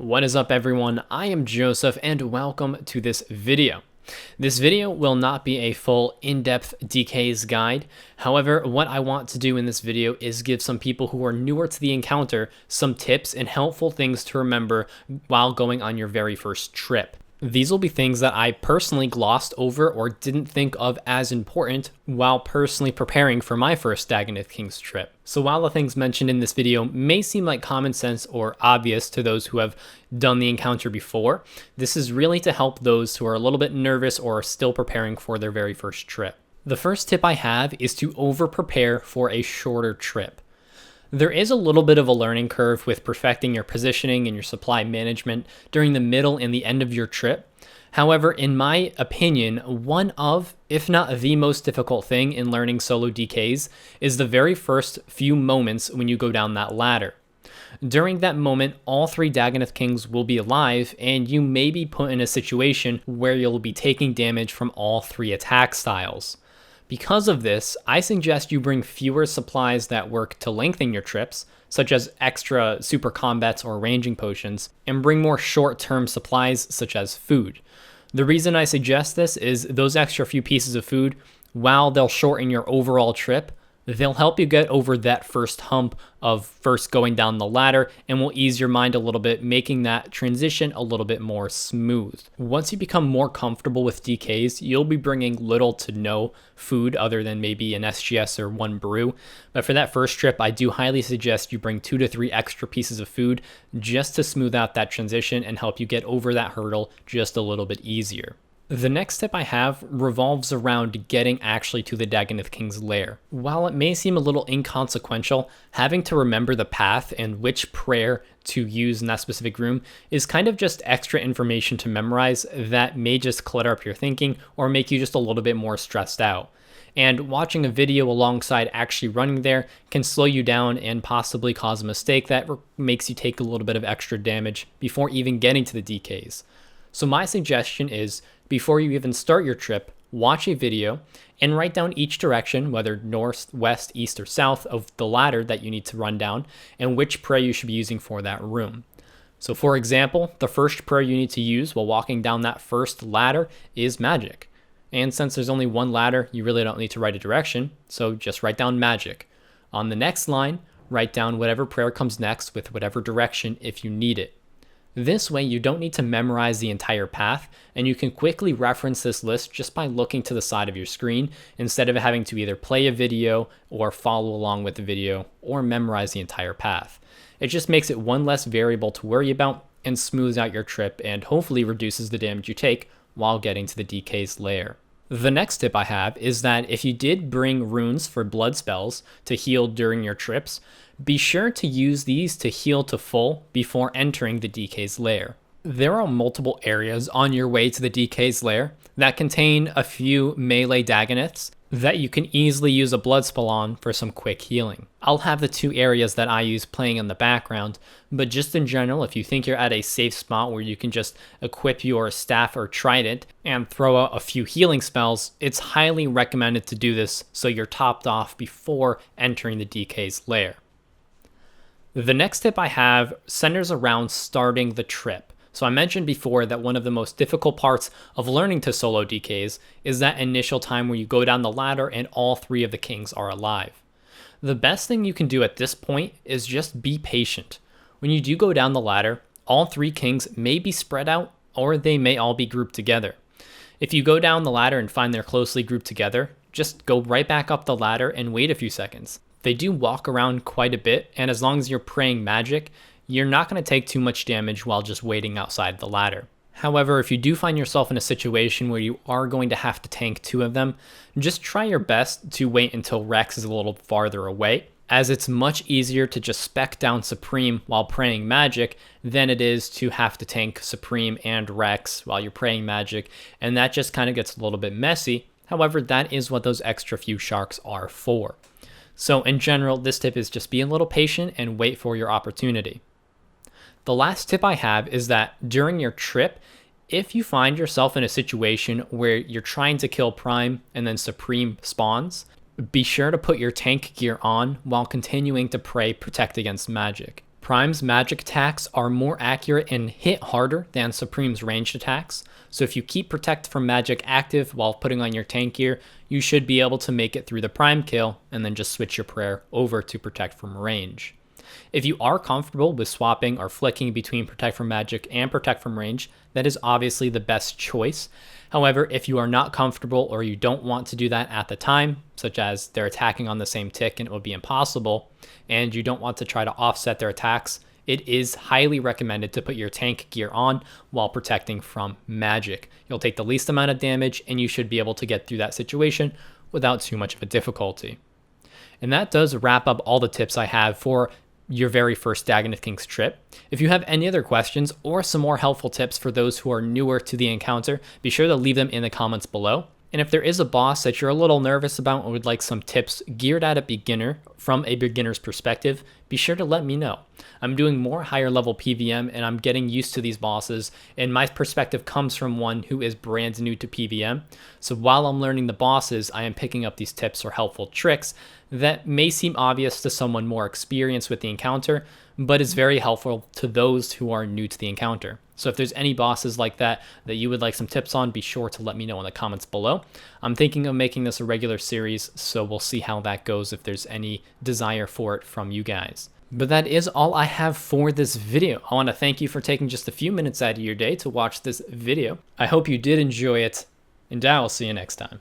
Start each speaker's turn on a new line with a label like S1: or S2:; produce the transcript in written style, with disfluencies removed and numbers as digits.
S1: What is up, everyone? I am Joseph and welcome to this video. This video will not be a full in-depth DKS guide. However, what I want to do in this video is give some people who are newer to the encounter some tips and helpful things to remember while going on your very first trip. These will be things that I personally glossed over or didn't think of as important while personally preparing for my first Dagonoth Kings trip. So while the things mentioned in this video may seem like common sense or obvious to those who have done the encounter before, this is really to help those who are a little bit nervous or are still preparing for their very first trip. The first tip I have is to over-prepare for a shorter trip. There is a little bit of a learning curve with perfecting your positioning and your supply management during the middle and the end of your trip. However, in my opinion, one of, if not the most difficult thing in learning solo DKs is the very first few moments when you go down that ladder. During that moment, all three Dagonoth Kings will be alive, and you may be put in a situation where you'll be taking damage from all three attack styles. Because of this, I suggest you bring fewer supplies that work to lengthen your trips, such as extra super combats or ranging potions, and bring more short-term supplies such as food. The reason I suggest this is those extra few pieces of food, while they'll shorten your overall trip, they'll help you get over that first hump of first going down the ladder and will ease your mind a little bit, making that transition a little bit more smooth. Once you become more comfortable with DKs, you'll be bringing little to no food other than maybe an SGS or one brew. But for that first trip, I do highly suggest you bring 2 to 3 extra pieces of food just to smooth out that transition and help you get over that hurdle just a little bit easier. The next tip I have revolves around getting actually to the Dagonoth King's lair. While it may seem a little inconsequential, having to remember the path and which prayer to use in that specific room is kind of just extra information to memorize that may just clutter up your thinking or make you just a little bit more stressed out. And watching a video alongside actually running there can slow you down and possibly cause a mistake that makes you take a little bit of extra damage before even getting to the DKs. So my suggestion is, before you even start your trip, watch a video and write down each direction, whether north, west, east, or south of the ladder that you need to run down, and which prayer you should be using for that room. So for example, the first prayer you need to use while walking down that first ladder is magic. And since there's only one ladder, you really don't need to write a direction, so just write down magic. On the next line, write down whatever prayer comes next with whatever direction if you need it. This way, you don't need to memorize the entire path, and you can quickly reference this list just by looking to the side of your screen instead of having to either play a video or follow along with the video or memorize the entire path. It just makes it one less variable to worry about and smooths out your trip and hopefully reduces the damage you take while getting to the DK's lair. The next tip I have is that if you did bring runes for blood spells to heal during your trips, be sure to use these to heal to full before entering the DK's lair. There are multiple areas on your way to the DK's lair that contain a few melee Dagonoths that you can easily use a blood spell on for some quick healing. I'll have the 2 areas that I use playing in the background, but just in general, if you think you're at a safe spot where you can just equip your staff or trident and throw out a few healing spells, it's highly recommended to do this so you're topped off before entering the DK's lair. The next tip I have centers around starting the trip. So I mentioned before that one of the most difficult parts of learning to solo DKs is that initial time where you go down the ladder and all 3 of the kings are alive. The best thing you can do at this point is just be patient. When you do go down the ladder, all 3 kings may be spread out or they may all be grouped together. If you go down the ladder and find they're closely grouped together, just go right back up the ladder and wait a few seconds. They do walk around quite a bit, and as long as you're praying magic, you're not going to take too much damage while just waiting outside the ladder. However, if you do find yourself in a situation where you are going to have to tank 2 of them, just try your best to wait until Rex is a little farther away, as it's much easier to just spec down Supreme while praying magic than it is to have to tank Supreme and Rex while you're praying magic, and that just kind of gets a little bit messy. However, that is what those extra few sharks are for. So in general, this tip is just be a little patient and wait for your opportunity. The last tip I have is that during your trip, if you find yourself in a situation where you're trying to kill Prime and then Supreme spawns, be sure to put your tank gear on while continuing to pray Protect Against Magic. Prime's magic attacks are more accurate and hit harder than Supreme's ranged attacks, so if you keep Protect from Magic active while putting on your tank gear, you should be able to make it through the Prime kill and then just switch your prayer over to Protect from range. If you are comfortable with swapping or flicking between Protect from Magic and Protect from range, that is obviously the best choice. However, if you are not comfortable or you don't want to do that at the time, such as they're attacking on the same tick and it would be impossible, and you don't want to try to offset their attacks, it is highly recommended to put your tank gear on while protecting from magic. You'll take the least amount of damage and you should be able to get through that situation without too much of a difficulty. And that does wrap up all the tips I have for your very first Dagon King's trip. If you have any other questions or some more helpful tips for those who are newer to the encounter, be sure to leave them in the comments below. And if there is a boss that you're a little nervous about or would like some tips geared at a beginner from a beginner's perspective, be sure to let me know. I'm doing more higher level PvM and I'm getting used to these bosses, and my perspective comes from one who is brand new to PvM. So while I'm learning the bosses, I am picking up these tips or helpful tricks that may seem obvious to someone more experienced with the encounter, but is very helpful to those who are new to the encounter. So if there's any bosses like that you would like some tips on, be sure to let me know in the comments below. I'm thinking of making this a regular series, so we'll see how that goes if there's any desire for it from you guys. But that is all I have for this video. I want to thank you for taking just a few minutes out of your day to watch this video. I hope you did enjoy it, and I will see you next time.